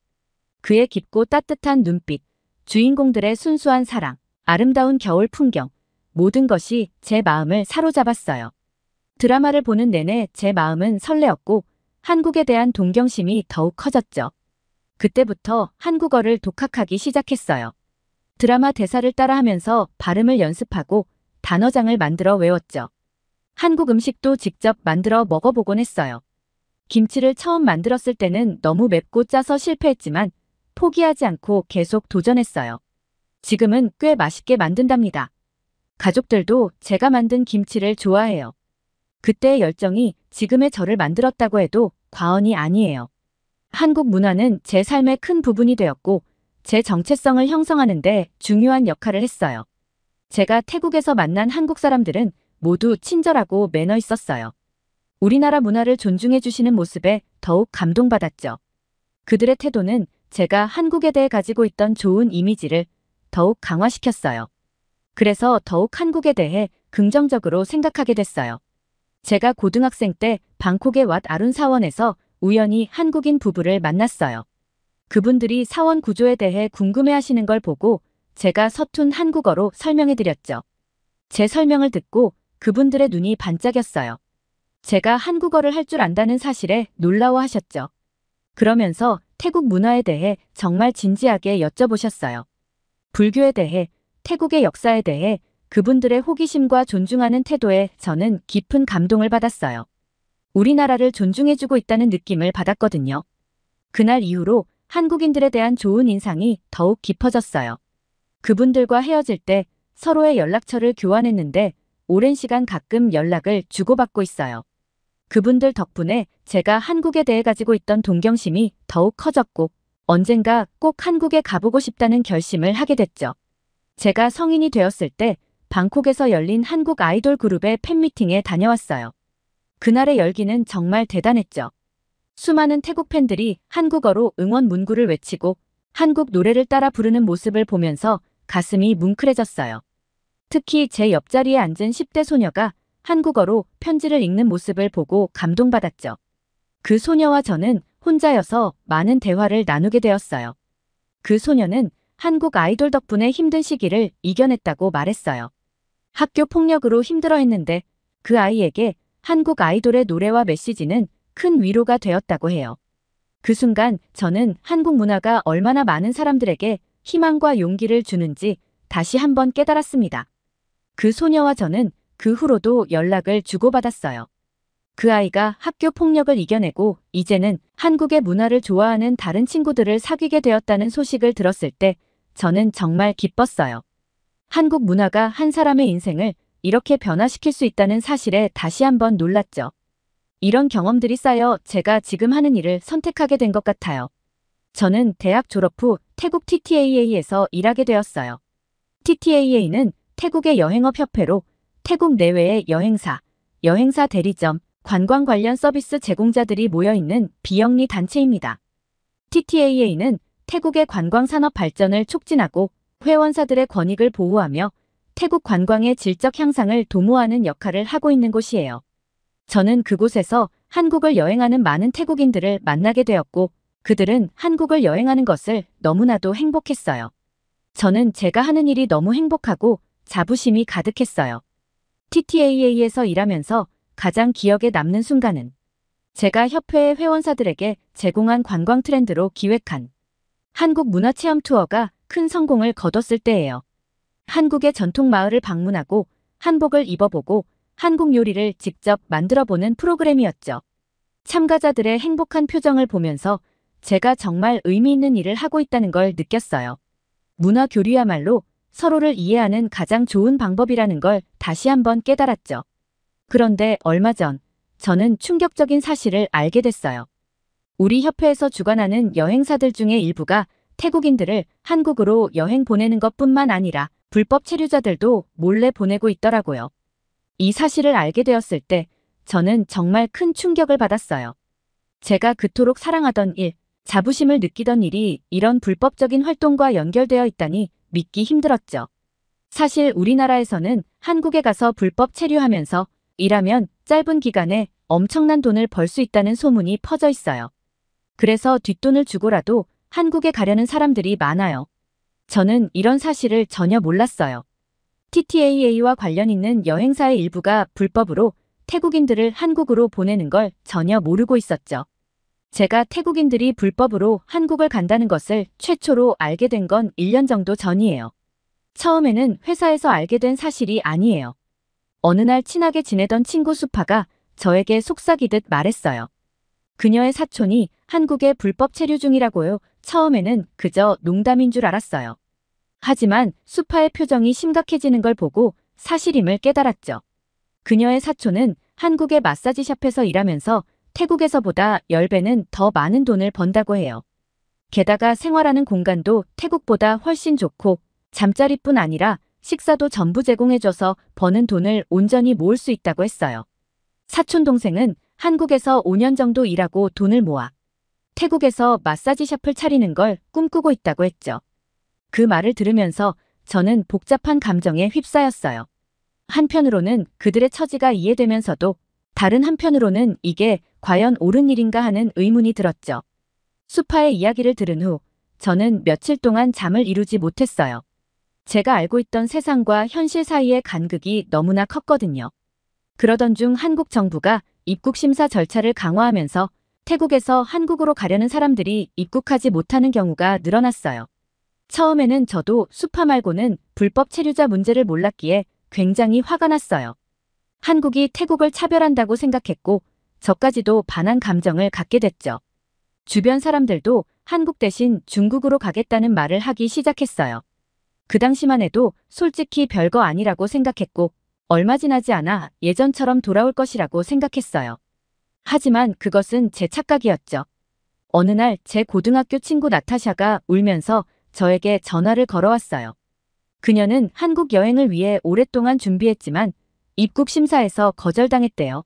그의 깊고 따뜻한 눈빛, 주인공들의 순수한 사랑, 아름다운 겨울 풍경, 모든 것이 제 마음을 사로잡았어요. 드라마를 보는 내내 제 마음은 설레었고 한국에 대한 동경심이 더욱 커졌죠. 그때부터 한국어를 독학하기 시작했어요. 드라마 대사를 따라하면서 발음을 연습하고 단어장을 만들어 외웠죠. 한국 음식도 직접 만들어 먹어보곤 했어요. 김치를 처음 만들었을 때는 너무 맵고 짜서 실패했지만 포기하지 않고 계속 도전했어요. 지금은 꽤 맛있게 만든답니다. 가족들도 제가 만든 김치를 좋아해요. 그때의 열정이 지금의 저를 만들었다고 해도 과언이 아니에요. 한국 문화는 제 삶의 큰 부분이 되었고 제 정체성을 형성하는 데 중요한 역할을 했어요. 제가 태국에서 만난 한국 사람들은 모두 친절하고 매너 있었어요. 우리나라 문화를 존중해 주시는 모습에 더욱 감동받았죠. 그들의 태도는 제가 한국에 대해 가지고 있던 좋은 이미지를 더욱 강화시켰어요. 그래서 더욱 한국에 대해 긍정적으로 생각하게 됐어요. 제가 고등학생 때 방콕의 왓 아룬 사원에서 우연히 한국인 부부를 만났어요. 그분들이 사원 구조에 대해 궁금해하시는 걸 보고 제가 서툰 한국어로 설명해드렸죠. 제 설명을 듣고 그분들의 눈이 반짝였어요. 제가 한국어를 할 줄 안다는 사실에 놀라워하셨죠. 그러면서 태국 문화에 대해 정말 진지하게 여쭤보셨어요. 불교에 대해, 태국의 역사에 대해 그분들의 호기심과 존중하는 태도에 저는 깊은 감동을 받았어요. 우리나라를 존중해주고 있다는 느낌을 받았거든요. 그날 이후로 한국인들에 대한 좋은 인상이 더욱 깊어졌어요. 그분들과 헤어질 때 서로의 연락처를 교환했는데 오랜 시간 가끔 연락을 주고받고 있어요. 그분들 덕분에 제가 한국에 대해 가지고 있던 동경심이 더욱 커졌고 언젠가 꼭 한국에 가보고 싶다는 결심을 하게 됐죠. 제가 성인이 되었을 때 방콕에서 열린 한국 아이돌 그룹의 팬미팅에 다녀왔어요. 그날의 열기는 정말 대단했죠. 수많은 태국 팬들이 한국어로 응원 문구를 외치고 한국 노래를 따라 부르는 모습을 보면서 가슴이 뭉클해졌어요. 특히 제 옆자리에 앉은 10대 소녀가 한국어로 편지를 읽는 모습을 보고 감동받았죠. 그 소녀와 저는 혼자여서 많은 대화를 나누게 되었어요. 그 소녀는 한국 아이돌 덕분에 힘든 시기를 이겨냈다고 말했어요. 학교 폭력으로 힘들어했는데 그 아이에게 한국 아이돌의 노래와 메시지는 큰 위로가 되었다고 해요. 그 순간 저는 한국 문화가 얼마나 많은 사람들에게 희망과 용기를 주는지 다시 한번 깨달았습니다. 그 소녀와 저는 그 후로도 연락을 주고받았어요. 그 아이가 학교 폭력을 이겨내고 이제는 한국의 문화를 좋아하는 다른 친구들을 사귀게 되었다는 소식을 들었을 때 저는 정말 기뻤어요. 한국 문화가 한 사람의 인생을 이렇게 변화시킬 수 있다는 사실에 다시 한번 놀랐죠. 이런 경험들이 쌓여 제가 지금 하는 일을 선택하게 된 것 같아요. 저는 대학 졸업 후 태국 TTAA에서 일하게 되었어요. TTAA는 태국의 여행업협회로 태국 내외의 여행사, 여행사 대리점, 관광 관련 서비스 제공자들이 모여있는 비영리 단체입니다. TTAA는 태국의 관광 산업 발전을 촉진하고 회원사들의 권익을 보호하며 태국 관광의 질적 향상을 도모하는 역할을 하고 있는 곳이에요. 저는 그곳에서 한국을 여행하는 많은 태국인들을 만나게 되었고 그들은 한국을 여행하는 것을 너무나도 행복했어요. 저는 제가 하는 일이 너무 행복하고 자부심이 가득했어요. TTAA에서 일하면서 가장 기억에 남는 순간은 제가 협회의 회원사들에게 제공한 관광 트렌드로 기획한 한국 문화체험 투어가 큰 성공을 거뒀을 때예요. 한국의 전통 마을을 방문하고 한복을 입어보고 한국 요리를 직접 만들어보는 프로그램이었죠. 참가자들의 행복한 표정을 보면서 제가 정말 의미 있는 일을 하고 있다는 걸 느꼈어요. 문화 교류야말로 서로를 이해하는 가장 좋은 방법이라는 걸 다시 한번 깨달았죠. 그런데 얼마 전 저는 충격적인 사실을 알게 됐어요. 우리 협회에서 주관하는 여행사들 중에 일부가 태국인들을 한국으로 여행 보내는 것뿐만 아니라 불법 체류자들도 몰래 보내고 있더라고요. 이 사실을 알게 되었을 때 저는 정말 큰 충격을 받았어요. 제가 그토록 사랑하던 일, 자부심을 느끼던 일이 이런 불법적인 활동과 연결되어 있다니 믿기 힘들었죠. 사실 우리나라에서는 한국에 가서 불법 체류하면서 일하면 짧은 기간에 엄청난 돈을 벌 수 있다는 소문이 퍼져 있어요. 그래서 뒷돈을 주고라도 한국에 가려는 사람들이 많아요. 저는 이런 사실을 전혀 몰랐어요. TTAA와 관련 있는 여행사의 일부가 불법으로 태국인들을 한국으로 보내는 걸 전혀 모르고 있었죠. 제가 태국인들이 불법으로 한국을 간다는 것을 최초로 알게 된 건 1년 정도 전이에요. 처음에는 회사에서 알게 된 사실이 아니에요. 어느 날 친하게 지내던 친구 수파가 저에게 속삭이듯 말했어요. 그녀의 사촌이 한국에 불법 체류 중이라고요. 처음에는 그저 농담인 줄 알았어요. 하지만 수파의 표정이 심각해지는 걸 보고 사실임을 깨달았죠. 그녀의 사촌은 한국의 마사지샵에서 일하면서 태국에서보다 10배는 더 많은 돈을 번다고 해요. 게다가 생활하는 공간도 태국보다 훨씬 좋고 잠자리뿐 아니라 식사도 전부 제공해줘서 버는 돈을 온전히 모을 수 있다고 했어요. 사촌 동생은 한국에서 5년 정도 일하고 돈을 모아 태국에서 마사지샵을 차리는 걸 꿈꾸고 있다고 했죠. 그 말을 들으면서 저는 복잡한 감정에 휩싸였어요. 한편으로는 그들의 처지가 이해되면서도 다른 한편으로는 이게 과연 옳은 일인가 하는 의문이 들었죠. 수파의 이야기를 들은 후 저는 며칠 동안 잠을 이루지 못했어요. 제가 알고 있던 세상과 현실 사이의 간극이 너무나 컸거든요. 그러던 중 한국 정부가 입국 심사 절차를 강화하면서 태국에서 한국으로 가려는 사람들이 입국하지 못하는 경우가 늘어났어요. 처음에는 저도 수파 말고는 불법 체류자 문제를 몰랐기에 굉장히 화가 났어요. 한국이 태국을 차별한다고 생각했고 저까지도 반한 감정을 갖게 됐죠. 주변 사람들도 한국 대신 중국으로 가겠다는 말을 하기 시작했어요. 그 당시만 해도 솔직히 별거 아니라고 생각했고 얼마 지나지 않아 예전처럼 돌아올 것이라고 생각했어요. 하지만 그것은 제 착각이었죠. 어느 날 제 고등학교 친구 나타샤가 울면서 저에게 전화를 걸어왔어요. 그녀는 한국 여행을 위해 오랫동안 준비했지만 입국 심사에서 거절당했대요.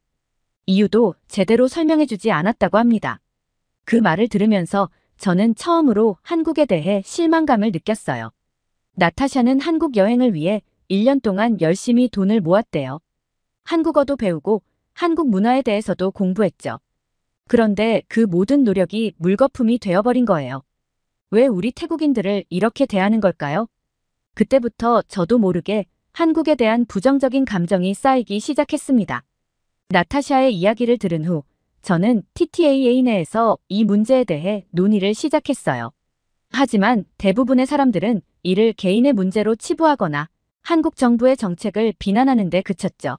이유도 제대로 설명해주지 않았다고 합니다. 그 말을 들으면서 저는 처음으로 한국에 대해 실망감을 느꼈어요. 나타샤는 한국 여행을 위해 1년 동안 열심히 돈을 모았대요. 한국어도 배우고 한국 문화에 대해서도 공부했죠. 그런데 그 모든 노력이 물거품이 되어버린 거예요. 왜 우리 태국인들을 이렇게 대하는 걸까요? 그때부터 저도 모르게 한국에 대한 부정적인 감정이 쌓이기 시작했습니다. 나타샤의 이야기를 들은 후 저는 TTAA 내에서 이 문제에 대해 논의를 시작했어요. 하지만 대부분의 사람들은 이를 개인의 문제로 치부하거나 한국 정부의 정책을 비난하는 데 그쳤죠.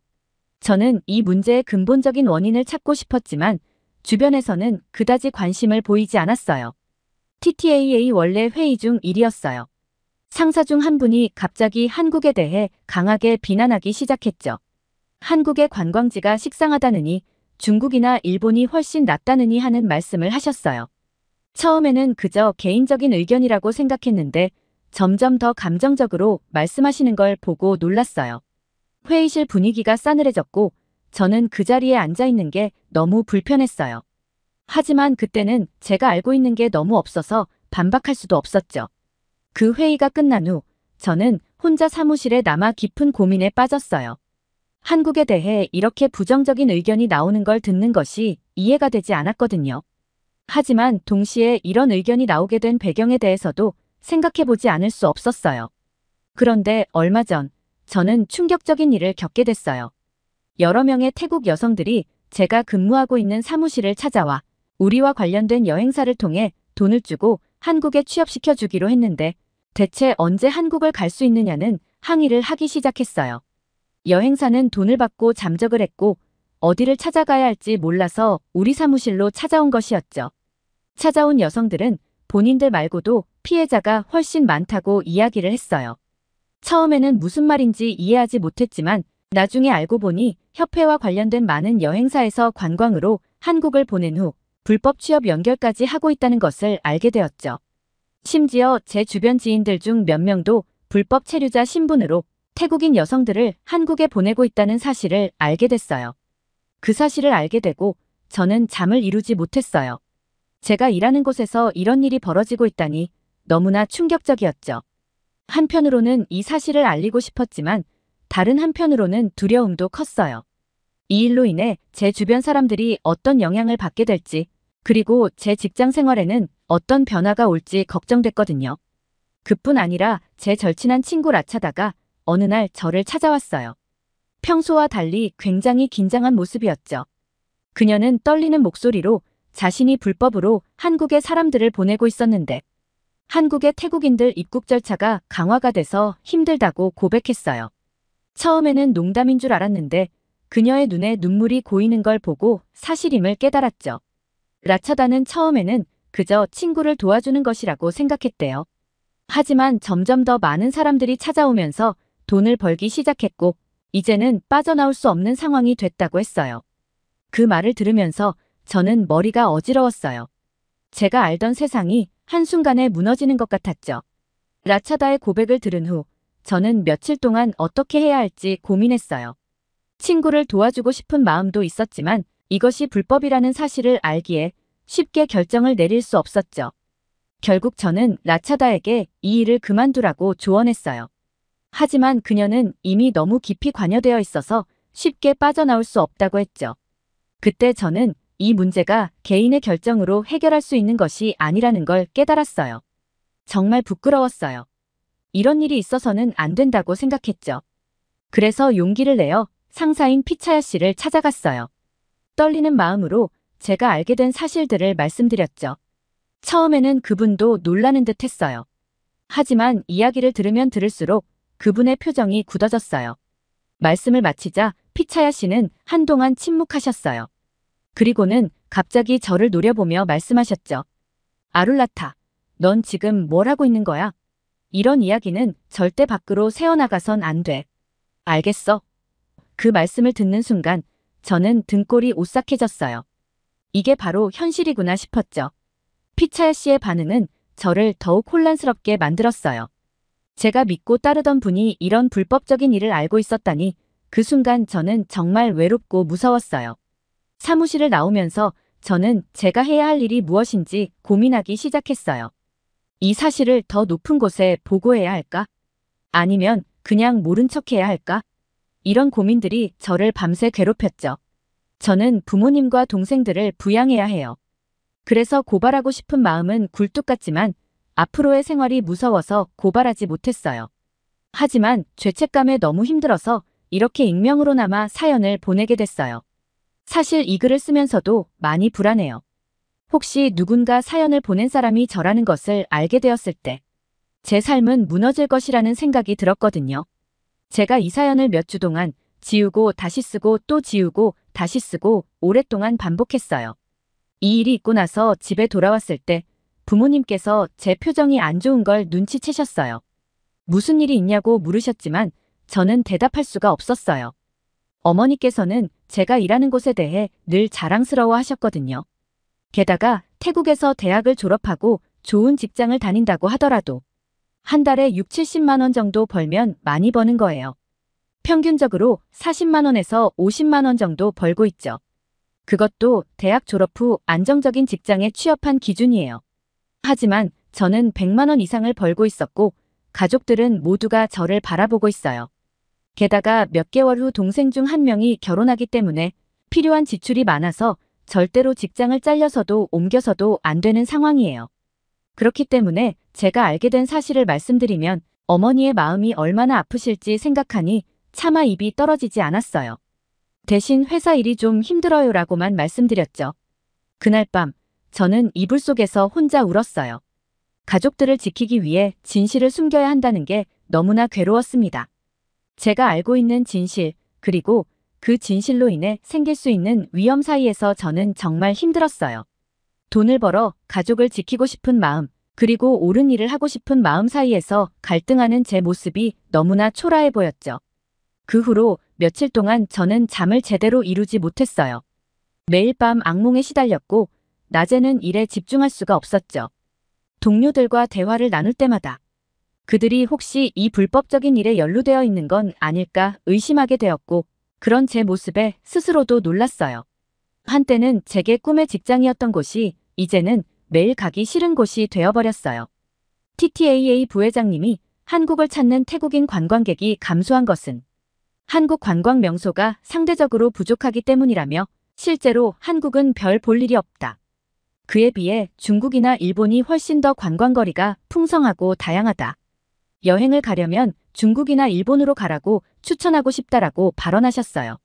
저는 이 문제의 근본적인 원인을 찾고 싶었지만 주변에서는 그다지 관심을 보이지 않았어요. TTAA 원래 회의 중 일이었어요. 상사 중 한 분이 갑자기 한국에 대해 강하게 비난하기 시작했죠. 한국의 관광지가 식상하다느니 중국이나 일본이 훨씬 낫다느니 하는 말씀을 하셨어요. 처음에는 그저 개인적인 의견이라고 생각했는데 점점 더 감정적으로 말씀하시는 걸 보고 놀랐어요. 회의실 분위기가 싸늘해졌고 저는 그 자리에 앉아 있는 게 너무 불편했어요. 하지만 그때는 제가 알고 있는 게 너무 없어서 반박할 수도 없었죠. 그 회의가 끝난 후 저는 혼자 사무실에 남아 깊은 고민에 빠졌어요. 한국에 대해 이렇게 부정적인 의견이 나오는 걸 듣는 것이 이해가 되지 않았거든요. 하지만 동시에 이런 의견이 나오게 된 배경에 대해서도 생각해보지 않을 수 없었어요. 그런데 얼마 전 저는 충격적인 일을 겪게 됐어요. 여러 명의 태국 여성들이 제가 근무하고 있는 사무실을 찾아와 우리와 관련된 여행사를 통해 돈을 주고 한국에 취업시켜 주기로 했는데 대체 언제 한국을 갈 수 있느냐는 항의를 하기 시작했어요. 여행사는 돈을 받고 잠적을 했고 어디를 찾아가야 할지 몰라서 우리 사무실로 찾아온 것이었죠. 찾아온 여성들은 본인들 말고도 피해자가 훨씬 많다고 이야기를 했어요. 처음에는 무슨 말인지 이해하지 못했지만 나중에 알고 보니 협회와 관련된 많은 여행사에서 관광으로 한국을 보낸 후 불법 취업 연결까지 하고 있다는 것을 알게 되었죠. 심지어 제 주변 지인들 중 몇 명도 불법 체류자 신분으로 태국인 여성들을 한국에 보내고 있다는 사실을 알게 됐어요. 그 사실을 알게 되고 저는 잠을 이루지 못했어요. 제가 일하는 곳에서 이런 일이 벌어지고 있다니 너무나 충격적이었죠. 한편으로는 이 사실을 알리고 싶었지만 다른 한편으로는 두려움도 컸어요. 이 일로 인해 제 주변 사람들이 어떤 영향을 받게 될지, 그리고 제 직장 생활에는 어떤 변화가 올지 걱정됐거든요. 그뿐 아니라 제 절친한 친구 라차다가 어느 날 저를 찾아왔어요. 평소와 달리 굉장히 긴장한 모습이었죠. 그녀는 떨리는 목소리로 자신이 불법으로 한국에 사람들을 보내고 있었는데 한국의 태국인들 입국 절차가 강화가 돼서 힘들다고 고백했어요. 처음에는 농담인 줄 알았는데 그녀의 눈에 눈물이 고이는 걸 보고 사실임을 깨달았죠. 라차다는 처음에는 그저 친구를 도와주는 것이라고 생각했대요. 하지만 점점 더 많은 사람들이 찾아오면서 돈을 벌기 시작했고 이제는 빠져나올 수 없는 상황이 됐다고 했어요. 그 말을 들으면서 저는 머리가 어지러웠어요. 제가 알던 세상이 한순간에 무너지는 것 같았죠. 라차다의 고백을 들은 후 저는 며칠 동안 어떻게 해야 할지 고민했어요. 친구를 도와주고 싶은 마음도 있었지만 이것이 불법이라는 사실을 알기에 쉽게 결정을 내릴 수 없었죠. 결국 저는 라차다에게 이 일을 그만두라고 조언했어요. 하지만 그녀는 이미 너무 깊이 관여되어 있어서 쉽게 빠져나올 수 없다고 했죠. 그때 저는 이 문제가 개인의 결정으로 해결할 수 있는 것이 아니라는 걸 깨달았어요. 정말 부끄러웠어요. 이런 일이 있어서는 안 된다고 생각했죠. 그래서 용기를 내어 상사인 피차야 씨를 찾아갔어요. 떨리는 마음으로 제가 알게 된 사실들을 말씀드렸죠. 처음에는 그분도 놀라는 듯 했어요. 하지만 이야기를 들으면 들을수록 그분의 표정이 굳어졌어요. 말씀을 마치자 피차야 씨는 한동안 침묵하셨어요. 그리고는 갑자기 저를 노려보며 말씀하셨죠. 아룰라타, 넌 지금 뭘 하고 있는 거야? 이런 이야기는 절대 밖으로 새어나가선 안 돼. 알겠어? 그 말씀을 듣는 순간 저는 등골이 오싹해졌어요. 이게 바로 현실이구나 싶었죠. 피차야 씨의 반응은 저를 더욱 혼란스럽게 만들었어요. 제가 믿고 따르던 분이 이런 불법적인 일을 알고 있었다니 그 순간 저는 정말 외롭고 무서웠어요. 사무실을 나오면서 저는 제가 해야 할 일이 무엇인지 고민하기 시작했어요. 이 사실을 더 높은 곳에 보고해야 할까? 아니면 그냥 모른 척해야 할까? 이런 고민들이 저를 밤새 괴롭혔죠. 저는 부모님과 동생들을 부양해야 해요. 그래서 고발하고 싶은 마음은 굴뚝 같지만 앞으로의 생활이 무서워서 고발하지 못했어요. 하지만 죄책감에 너무 힘들어서 이렇게 익명으로나마 사연을 보내게 됐어요. 사실 이 글을 쓰면서도 많이 불안해요. 혹시 누군가 사연을 보낸 사람이 저라는 것을 알게 되었을 때 제 삶은 무너질 것이라는 생각이 들었거든요. 제가 이 사연을 몇 주 동안 지우고 다시 쓰고 또 지우고 다시 쓰고 오랫동안 반복했어요. 이 일이 있고 나서 집에 돌아왔을 때 부모님께서 제 표정이 안 좋은 걸 눈치채셨어요. 무슨 일이 있냐고 물으셨지만 저는 대답할 수가 없었어요. 어머니께서는 제가 일하는 곳에 대해 늘 자랑스러워 하셨거든요. 게다가 태국에서 대학을 졸업하고 좋은 직장을 다닌다고 하더라도 한 달에 6, 70만 원 정도 벌면 많이 버는 거예요. 평균적으로 40만 원에서 50만 원 정도 벌고 있죠. 그것도 대학 졸업 후 안정적인 직장에 취업한 기준이에요. 하지만 저는 100만 원 이상을 벌고 있었고 가족들은 모두가 저를 바라보고 있어요. 게다가 몇 개월 후 동생 중 한 명이 결혼하기 때문에 필요한 지출이 많아서 절대로 직장을 잘려서도 옮겨서도 안 되는 상황이에요. 그렇기 때문에 제가 알게 된 사실을 말씀드리면 어머니의 마음이 얼마나 아프실지 생각하니 차마 입이 떨어지지 않았어요. 대신 회사 일이 좀 힘들어요라고만 말씀드렸죠. 그날 밤 저는 이불 속에서 혼자 울었어요. 가족들을 지키기 위해 진실을 숨겨야 한다는 게 너무나 괴로웠습니다. 제가 알고 있는 진실, 그리고 그 진실로 인해 생길 수 있는 위험 사이에서 저는 정말 힘들었어요. 돈을 벌어 가족을 지키고 싶은 마음, 그리고 옳은 일을 하고 싶은 마음 사이에서 갈등하는 제 모습이 너무나 초라해 보였죠. 그 후로 며칠 동안 저는 잠을 제대로 이루지 못했어요. 매일 밤 악몽에 시달렸고 낮에는 일에 집중할 수가 없었죠. 동료들과 대화를 나눌 때마다 그들이 혹시 이 불법적인 일에 연루되어 있는 건 아닐까 의심하게 되었고 그런 제 모습에 스스로도 놀랐어요. 한때는 제게 꿈의 직장이었던 곳이 이제는 매일 가기 싫은 곳이 되어버렸어요. TTAA 부회장님이 한국을 찾는 태국인 관광객이 감소한 것은 한국 관광 명소가 상대적으로 부족하기 때문이라며 실제로 한국은 별 볼 일이 없다. 그에 비해 중국이나 일본이 훨씬 더 관광거리가 풍성하고 다양하다. 여행을 가려면 중국이나 일본으로 가라고 추천하고 싶다라고 발언하셨어요.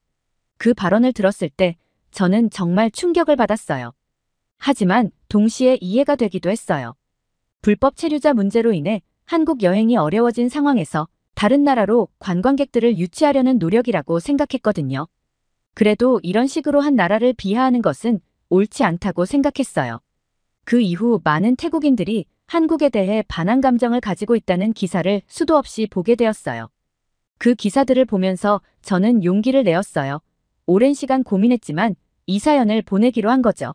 그 발언을 들었을 때 저는 정말 충격을 받았어요. 하지만 동시에 이해가 되기도 했어요. 불법 체류자 문제로 인해 한국 여행이 어려워진 상황에서 다른 나라로 관광객들을 유치하려는 노력이라고 생각했거든요. 그래도 이런 식으로 한 나라를 비하하는 것은 옳지 않다고 생각했어요. 그 이후 많은 태국인들이 한국에 대해 반한 감정을 가지고 있다는 기사를 수도 없이 보게 되었어요. 그 기사들을 보면서 저는 용기를 내었어요. 오랜 시간 고민했지만 이 사연을 보내기로 한 거죠.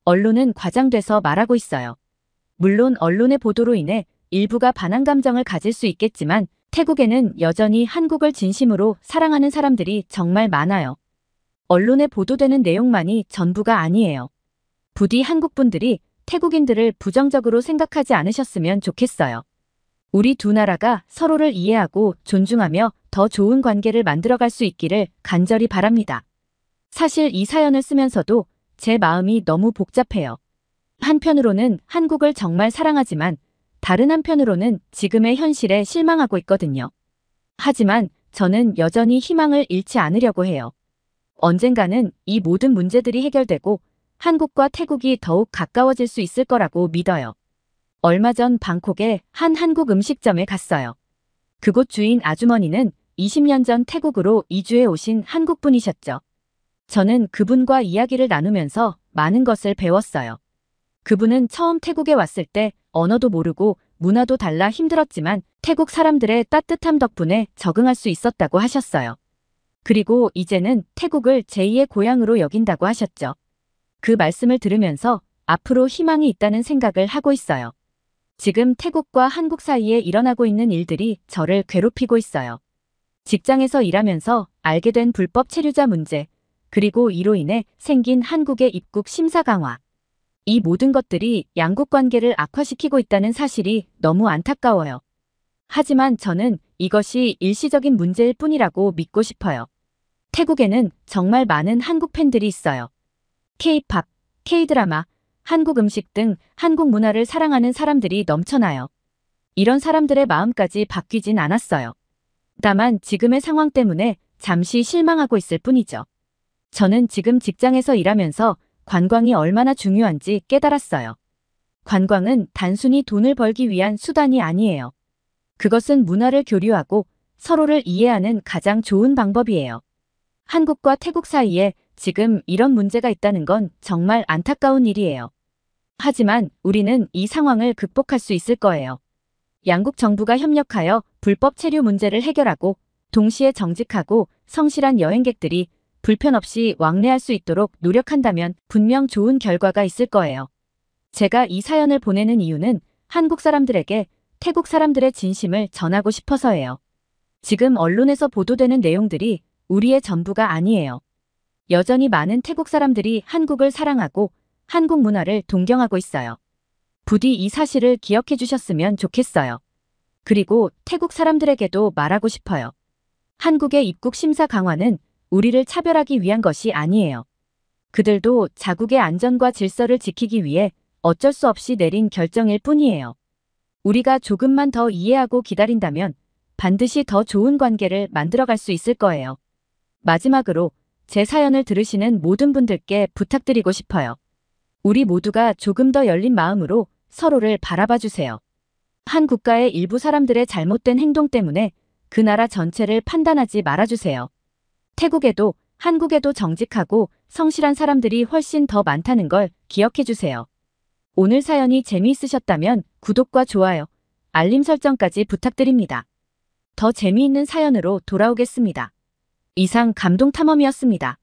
언론은 과장돼서 말하고 있어요. 물론 언론의 보도로 인해 일부가 반한 감정을 가질 수 있겠지만 태국에는 여전히 한국을 진심으로 사랑하는 사람들이 정말 많아요. 언론에 보도되는 내용만이 전부가 아니에요. 부디 한국 분들이 태국인들을 부정적으로 생각하지 않으셨으면 좋겠어요. 우리 두 나라가 서로를 이해하고 존중하며 더 좋은 관계를 만들어갈 수 있기를 간절히 바랍니다. 사실 이 사연을 쓰면서도 제 마음이 너무 복잡해요. 한편으로는 한국을 정말 사랑하지만 다른 한편으로는 지금의 현실에 실망하고 있거든요. 하지만 저는 여전히 희망을 잃지 않으려고 해요. 언젠가는 이 모든 문제들이 해결되고 한국과 태국이 더욱 가까워질 수 있을 거라고 믿어요. 얼마 전 방콕의 한 한국 음식점에 갔어요. 그곳 주인 아주머니는 20년 전 태국으로 이주해 오신 한국분이셨죠. 저는 그분과 이야기를 나누면서 많은 것을 배웠어요. 그분은 처음 태국에 왔을 때 언어도 모르고 문화도 달라 힘들었지만 태국 사람들의 따뜻함 덕분에 적응할 수 있었다고 하셨어요. 그리고 이제는 태국을 제2의 고향으로 여긴다고 하셨죠. 그 말씀을 들으면서 앞으로 희망이 있다는 생각을 하고 있어요. 지금 태국과 한국 사이에 일어나고 있는 일들이 저를 괴롭히고 있어요. 직장에서 일하면서 알게 된 불법 체류자 문제, 그리고 이로 인해 생긴 한국의 입국 심사 강화. 이 모든 것들이 양국 관계를 악화시키고 있다는 사실이 너무 안타까워요. 하지만 저는 이것이 일시적인 문제일 뿐이라고 믿고 싶어요. 태국에는 정말 많은 한국 팬들이 있어요. K-팝, K-드라마, 한국 음식 등 한국 문화를 사랑하는 사람들이 넘쳐나요. 이런 사람들의 마음까지 바뀌진 않았어요. 다만 지금의 상황 때문에 잠시 실망하고 있을 뿐이죠. 저는 지금 직장에서 일하면서 관광이 얼마나 중요한지 깨달았어요. 관광은 단순히 돈을 벌기 위한 수단이 아니에요. 그것은 문화를 교류하고 서로를 이해하는 가장 좋은 방법이에요. 한국과 태국 사이에 지금 이런 문제가 있다는 건 정말 안타까운 일이에요. 하지만 우리는 이 상황을 극복할 수 있을 거예요. 양국 정부가 협력하여 불법 체류 문제를 해결하고 동시에 정직하고 성실한 여행객들이 불편 없이 왕래할 수 있도록 노력한다면 분명 좋은 결과가 있을 거예요. 제가 이 사연을 보내는 이유는 한국 사람들에게 태국 사람들의 진심을 전하고 싶어서예요. 지금 언론에서 보도되는 내용들이 우리의 전부가 아니에요. 여전히 많은 태국 사람들이 한국을 사랑하고 한국 문화를 동경하고 있어요. 부디 이 사실을 기억해 주셨으면 좋겠어요. 그리고 태국 사람들에게도 말하고 싶어요. 한국의 입국 심사 강화는 우리를 차별하기 위한 것이 아니에요. 그들도 자국의 안전과 질서를 지키기 위해 어쩔 수 없이 내린 결정일 뿐이에요. 우리가 조금만 더 이해하고 기다린다면 반드시 더 좋은 관계를 만들어갈 수 있을 거예요. 마지막으로 제 사연을 들으시는 모든 분들께 부탁드리고 싶어요. 우리 모두가 조금 더 열린 마음으로 서로를 바라봐 주세요. 한 국가의 일부 사람들의 잘못된 행동 때문에 그 나라 전체를 판단하지 말아주세요. 태국에도 한국에도 정직하고 성실한 사람들이 훨씬 더 많다는 걸 기억해 주세요. 오늘 사연이 재미있으셨다면 구독과 좋아요, 알림 설정까지 부탁드립니다. 더 재미있는 사연으로 돌아오겠습니다. 이상 감동탐험이었습니다.